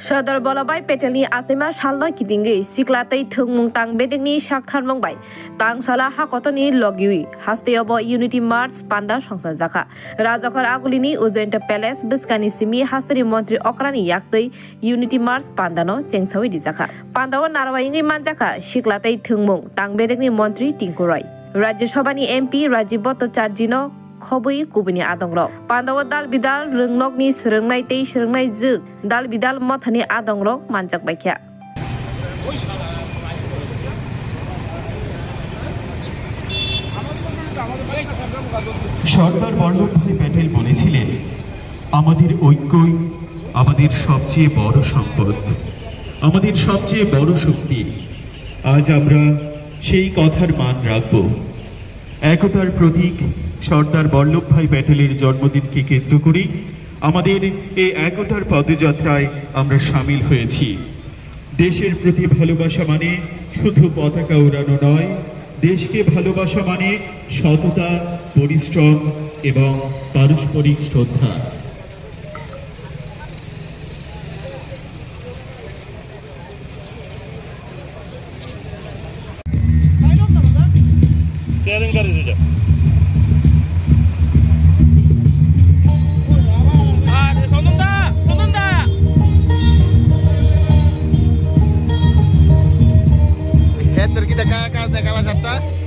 Sardar Vallabhbhai Patelni Asema Shalna Kidingi Siklatai Thungmung Tang Bedengni Shakthan Mongbai Tang Sala Hakotoni Logiwi Hasteobo Unity March Panda Songsa Zaka Rajakar Agulini Uzenta Palace Biskani Simi Hasri Montri Okrani Yaktai Unity March Pandano Chengsawi Dizaka Pandawa Narwaingi Manjaka Shiklatai Thungmung Tang Bedengni Montri Tinkurai Rajya Sabhani MP Rajiv Bhattacharjino Khobui kubini adongrok Pandawa dal bidal rengnokni serengnai tei serengnai juk dal bidal mothani adongrok manjak baikya Sardar Vallabhbhai Patel বলেছিলেন আমাদের ঐক্যই আমাদের সবচেয়ে বড় সম্পদ আমাদের সবচেয়ে বড় শক্তি আজ আমরা সেই কথার মান রাখব একতার প্রতীক সর্দার বল্লভভাই প্যাটেলের জন্মদিনকে কেন্দ্র করে আমাদের এই একতার পদযাত্রায় আমরা শামিল হয়েছি দেশের প্রতি ভালোবাসা মানে শুধু পতাকা উড়ানো নয় দেশকে ভালোবাসা মানে সততা পরিশ্রম এবং পারস্পরিক শ্রদ্ধা Kita kakak de kalah sabta.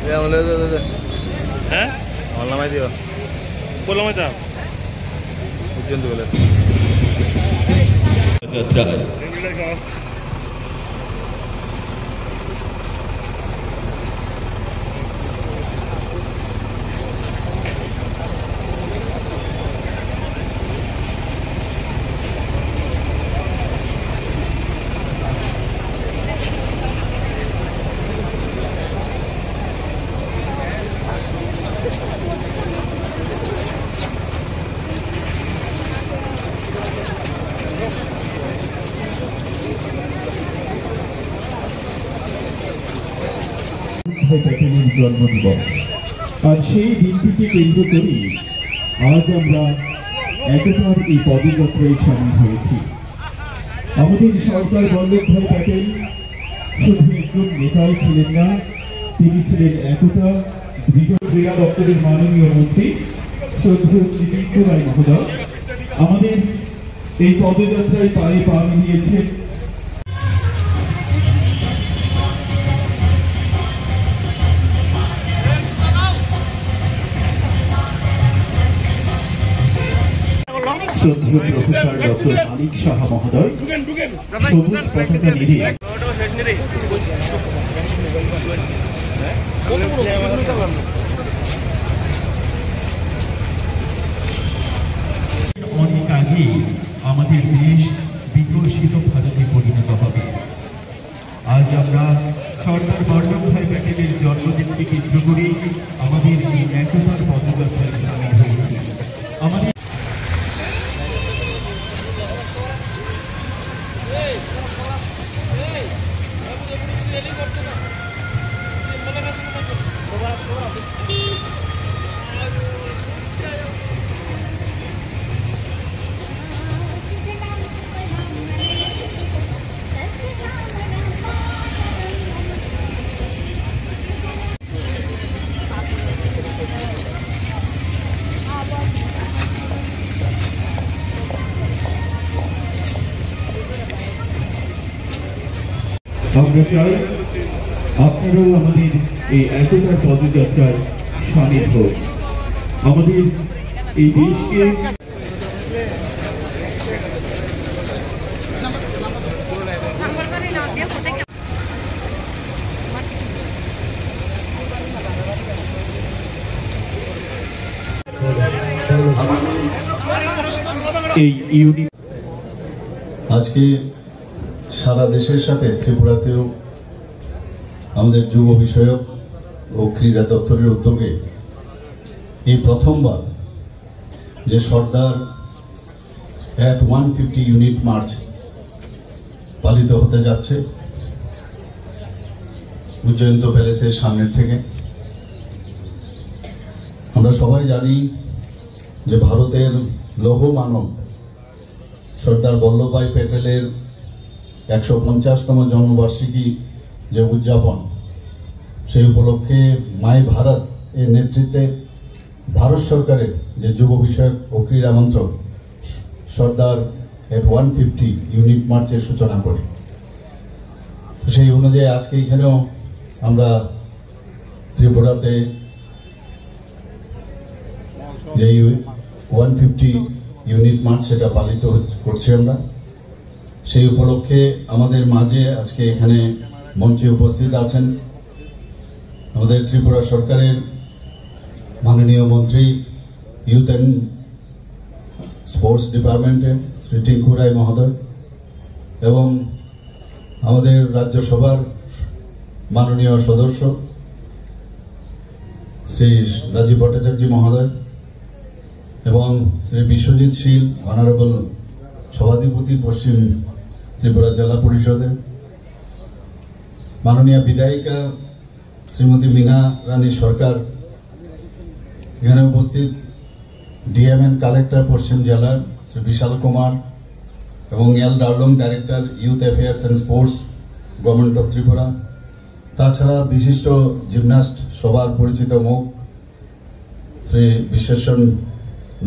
Ya boleh tu. Hah? Malam aja dia. Malam aja. Hujan tu boleh. প্যাটেলের জন্মদিবস আর সেই দিনটিকে কেন্দ্র করে আজ আমরা একতার এই পদযাত্রায় শামিল হয়েছি আমাদের সর্দার বল্লভভাই প্যাটেল শুধু একজন নেতাই ছিলেন না তিনি ছিলেন একতা দৃঢ় ক্রীড়া দপ্তরের মাননীয় মন্ত্রী শ্রদ্ধেয় শ্রী পিন্টু রায় মহোদয় আমাদের এই পদযাত্রায় পায়ে পা মিলিয়েছেন শ্রদ্ধেয় প্রফেসর ডক্টর মানিক সাহা মহোদয় সবুজ পতাকা নিয়ে অনেক আগেই আমাদের দেশ বিকশিত ভারতে পরিণত হবে আজ আমরা সর্দার বল্লভভাই প্যাটেলের জন্মদিনকে কেন্দ্র করে আমাদের এই একতার পদযাত্রায় শামিল হয়েছি আমাদের আমরা চাই আপনারাও আমাদের এই একতার পদযাত্রায় শামিল হোক আমাদের এই দেশকে এই ইউনিট আজকে সারা দেশের সাথে ত্রিপুরাতেও আমাদের যুব বিষয়ক ও ক্রীড়া দপ্তরের উদ্যোগে এই প্রথমবার যে সর্দার অ্যাট 150 ইউনিট মার্চ পালিত হতে যাচ্ছে উজ্জয়ন্ত প্যালেসের সামনের থেকে। আমরা সবাই জানি যে ভারতের লৌহ মানব সর্দার বল্লভভাই প্যাটেলের 150তম জন্মবার্ষিকী যে উদযাপন, সেই উপলক্ষে মাই ভারত এর নেতৃত্বে ভারত সরকারের যে যুব বিষয়ক ও ক্রীড়া মন্ত্রক সর্দার এট 150 ইউনিট মার্চের সূচনা করে। সেই অনুযায়ী আজকে এখানেও আমরা ত্রিপুরাতে যে 150 ইউনিট মার্চ সেটা পালিত করছি আমরা। সেই উপলক্ষে আমাদের মাঝে আজকে এখানে মঞ্চে উপস্থিত আছেন আমাদের ত্রিপুরা সরকারের মাননীয় মন্ত্রী ইউথ অ্যান্ড স্পোর্টস ডিপার্টমেন্টের শ্রী টিঙ্কু রায় মহোদয় এবং আমাদের রাজ্যসভার মাননীয় সদস্য শ্রী রাজীব ভট্টাচার্য মহোদয় এবং শ্রী বিশ্বজিৎ শীল অনারেবল সভাধিপতি পশ্চিম ত্রিপুরা জেলা পরিষদের, মাননীয় বিধায়িকা শ্রীমতী মীনা রানী সরকার, এখানে উপস্থিত ডিএমএন কালেক্টর পশ্চিম জেলার শ্রী বিশাল কুমার এবং L Darlong director youth affairs and sports government of Tripura, তাছাড়া বিশিষ্ট জিমন্যাস্ট সবার পরিচিত মুখ শ্রী বিশ্বেশ্বর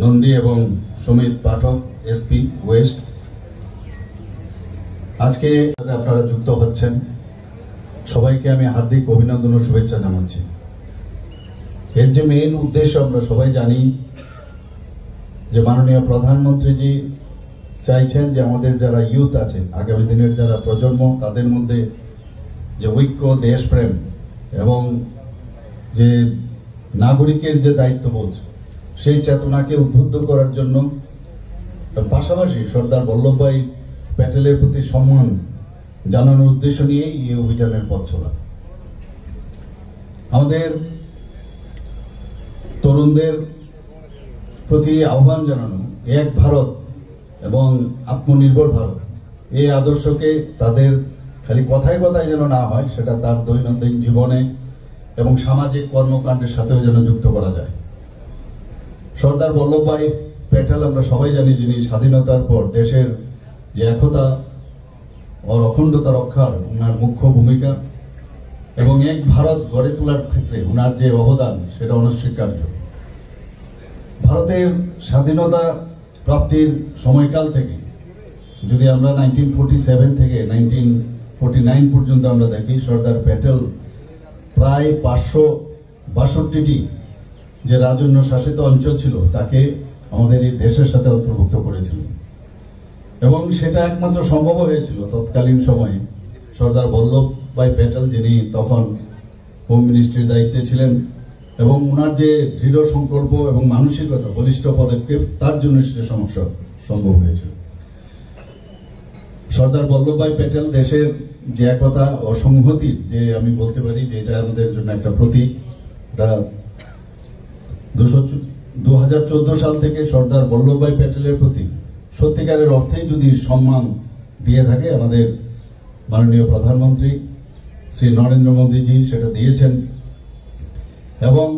নন্দী এবং সুমিত পাঠক এসপি ওয়েস্ট, আজকে আপনারা যুক্ত হচ্ছেন, সবাইকে আমি হার্দিক অভিনন্দন ও শুভেচ্ছা জানাচ্ছি। এর যে মেইন উদ্দেশ্য আমরা সবাই জানি যে মাননীয় প্রধানমন্ত্রীজি চাইছেন যে আমাদের যারা ইউথ আছে, আগামী দিনের যারা প্রজন্ম, তাদের মধ্যে যে ঐক্য, দেশপ্রেম এবং যে নাগরিকের যে দায়িত্ববোধ, সেই চেতনাকে উদ্বুদ্ধ করার জন্য, পাশাপাশি সর্দার বল্লভভাই প্যাটেলের প্রতি সম্মান জানানোর উদ্দেশ্য নিয়েই এই অভিযানের পথ চলা। আমাদের তরুণদের প্রতি আহ্বান জানানো এক ভারত এবং আত্মনির্ভর ভারত, এই আদর্শকে তাদের খালি কথায় কথায় যেন না হয়, সেটা তার দৈনন্দিন জীবনে এবং সামাজিক কর্মকাণ্ডের সাথেও যেন যুক্ত করা যায়। সর্দার বল্লভভাই প্যাটেল আমরা সবাই জানি, যিনি স্বাধীনতার পর দেশের যে একতা ও অখণ্ডতা রক্ষার ওনার মুখ্য ভূমিকা এবং এক ভারত গড়ে তোলার ক্ষেত্রে ওনার যে অবদান, সেটা অনস্বীকার্য। ভারতের স্বাধীনতা প্রাপ্তির সময়কাল থেকে যদি আমরা 1947 থেকে 1949 পর্যন্ত আমরা দেখি, সর্দার প্যাটেল প্রায় 562টি যে রাজন্য শাসিত অঞ্চল ছিল তাকে আমাদের এই দেশের সাথে অন্তর্ভুক্ত করেছিল এবং সেটা একমাত্র সম্ভব হয়েছিল তৎকালীন সময়ে সর্দার বল্লভভাই প্যাটেল, যিনি তখন হোম মিনিস্ট্রির দায়িত্বে ছিলেন, এবং ওনার যে দৃঢ় সংকল্প এবং মানসিকতা, বলিষ্ঠ পদক্ষেপ, তার জন্য সেটা সমস্যা সম্ভব হয়েছিল। সর্দার বল্লভভাই প্যাটেল দেশের যে একতা ও সংহতির যে আমি বলতে পারি যে এটা আমাদের জন্য একটা প্রতীক। 2014 সাল থেকে সর্দার বল্লভভাই প্যাটেলের প্রতি সত্যিকারের অর্থেই যদি সম্মান দিয়ে থাকে আমাদের মাননীয় প্রধানমন্ত্রী শ্রী নরেন্দ্র মোদীজি সেটা দিয়েছেন এবং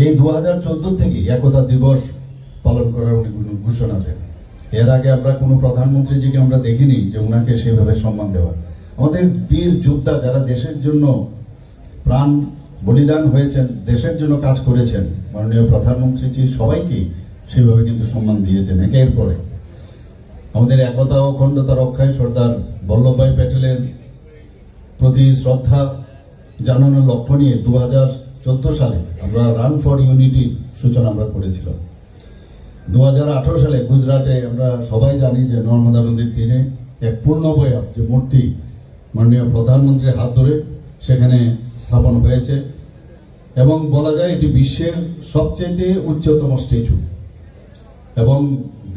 এই 2014 থেকে একতা দিবস পালন করার উনি ঘোষণা দেন। এর আগে আমরা কোনো প্রধানমন্ত্রীজিকে আমরা দেখিনি যে ওনাকে সেভাবে সম্মান দেওয়া। আমাদের বীর যোদ্ধা যারা দেশের জন্য প্রাণ বলিদান হয়েছেন, দেশের জন্য কাজ করেছেন, মাননীয় প্রধানমন্ত্রীজি সবাইকে সেভাবে কিন্তু সম্মান দিয়েছেন। একের পরে আমাদের একতা ও অখণ্ডতা রক্ষায় সর্দার বল্লভভাই প্যাটেলের প্রতি শ্রদ্ধা জানানোর লক্ষ্য নিয়ে 2014 সালে আমরা রান ফর ইউনিটি সূচনা আমরা করেছিলাম। 2018 সালে গুজরাটে আমরা সবাই জানি যে নর্মদা নদীর তীরে এক পূর্ণবয়ব যে মূর্তি মাননীয় প্রধানমন্ত্রীর হাত ধরে সেখানে স্থাপন হয়েছে এবং বলা যায় এটি বিশ্বের সবচেয়ে উচ্চতম স্ট্যাচু এবং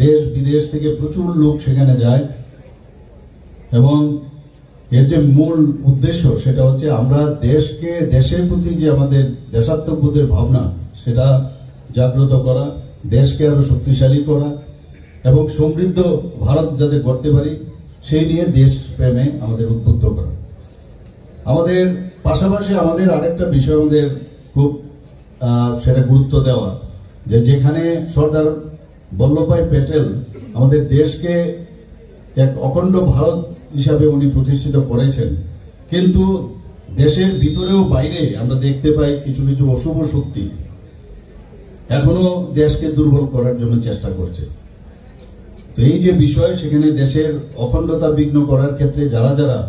দেশ বিদেশ থেকে প্রচুর লোক সেখানে যায় এবং এর যে মূল উদ্দেশ্য সেটা হচ্ছে আমরা দেশের প্রতি যে আমাদের দেশাত্মবোধের ভাবনা সেটা জাগ্রত করা, দেশকে আরো শক্তিশালী করা এবং সমৃদ্ধ ভারত যাতে করতে পারি সেই নিয়ে দেশ প্রেমে আমাদের উদ্বুদ্ধ করা। আমাদের পাশাপাশি আমাদের আরেকটা বিষয় আমাদের খুব সেটা গুরুত্ব দেওয়া, যে যেখানে সর্দার বল্লভভাই প্যাটেল আমাদের দেশকে এক অখণ্ড ভারত হিসাবে উনি প্রতিষ্ঠিত করেছেন, কিন্তু দেশের ভিতরেও বাইরে আমরা দেখতে পাই কিছু কিছু অশুভ শক্তি এখনো দেশকে দুর্বল করার জন্য চেষ্টা করছে। তো এই যে বিষয়, সেখানে দেশের অখণ্ডতা বিঘ্ন করার ক্ষেত্রে যারা যারা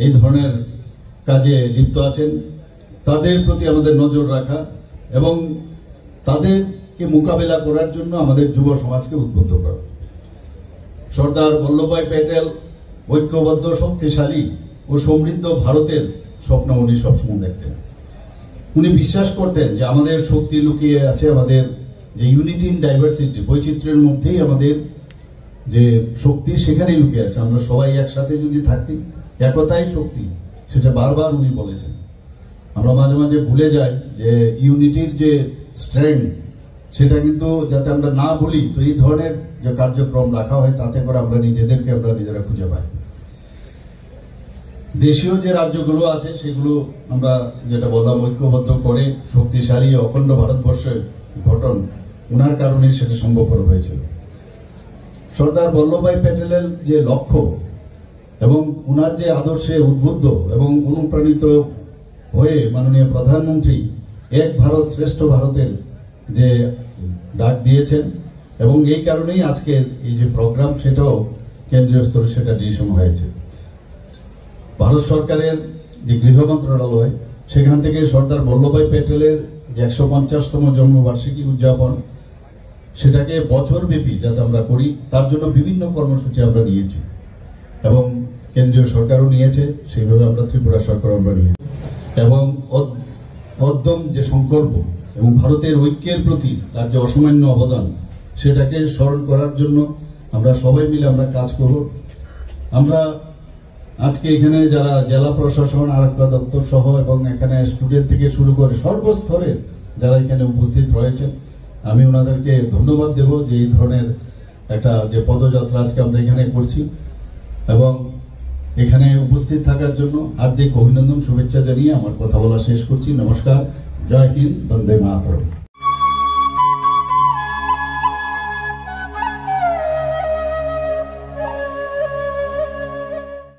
এই ধরনের কাজে লিপ্ত আছেন তাদের প্রতি আমাদের নজর রাখা এবং তাদেরকে মোকাবেলা করার জন্য আমাদের যুব সমাজকে উদ্বুদ্ধ করা। সর্দার বল্লভভাই প্যাটেল ঐক্যবদ্ধ, শক্তিশালী ও সমৃদ্ধ ভারতের স্বপ্ন উনি সবসময় দেখতেন। উনি বিশ্বাস করতেন যে আমাদের শক্তি লুকিয়ে আছে, আমাদের যে ইউনিটি ইন ডাইভার্সিটি, বৈচিত্র্যের মধ্যেই আমাদের যে শক্তি সেখানেই লুকিয়ে আছে। আমরা সবাই একসাথে যদি থাকি, একতাই শক্তি, সেটা বারবার উনি বলেছেন। আমরা মাঝে মাঝে ভুলে যাই যে ইউনিটির যে স্ট্রেংথ সেটা কিন্তু যাতে আমরা না বলি, তো এই ধরনের যে কার্যক্রম রাখা হয় তাতে করে আমরা নিজেরা খুঁজে পাই। দেশীয় যে রাজ্যগুলো আছে সেগুলো আমরা যেটা বললাম ঐক্যবদ্ধ করে শক্তিশালী অখণ্ড ভারতবর্ষের গঠন, ওনার কারণে সেটা সম্ভবপর হয়েছিল। সর্দার বল্লভভাই প্যাটেলের যে লক্ষ্য এবং ওনার যে আদর্শে উদ্বুদ্ধ এবং অনুপ্রাণিত হয়ে মাননীয় প্রধানমন্ত্রী এক ভারত শ্রেষ্ঠ ভারতের যে ডাক দিয়েছেন এবং এই কারণেই আজকের এই যে প্রোগ্রাম সেটাও কেন্দ্রীয় স্তরে সেটা ডিসিশন হয়েছে। ভারত সরকারের যে গৃহ মন্ত্রণালয় সেখান থেকে সর্দার বল্লভভাই প্যাটেলের যে 150তম জন্মবার্ষিকী উদযাপন সেটাকে বছরব্যাপী যাতে আমরা করি তার জন্য বিভিন্ন কর্মসূচি আমরা নিয়েছি এবং কেন্দ্রীয় সরকারও নিয়েছে, সেইভাবে আমরা ত্রিপুরা সরকার আমরা নিয়েছি এবং অদ্যম যে সংকল্প এবং ভারতের ঐক্যের প্রতি তার যে অসামান্য অবদান সেটাকে স্মরণ করার জন্য আমরা সবাই মিলে আমরা কাজ করব। আমরা আজকে এখানে যারা জেলা প্রশাসন, আরক্ষা দপ্তর সহ এবং এখানে স্টুডেন্ট থেকে শুরু করে সর্বস্তরের যারা এখানে উপস্থিত রয়েছেন, আমি ওনাদেরকে ধন্যবাদ দেব যে এই ধরনের একটা যে পদযাত্রা আজকে আমরা এখানে করছি এবং এখানে উপস্থিত থাকার জন্য হার্দিক অভিনন্দন, শুভেচ্ছা জানিয়ে আমার কথা বলা শেষ করছি। নমস্কার, জয় হিন্দ, বন্দে মাতরম।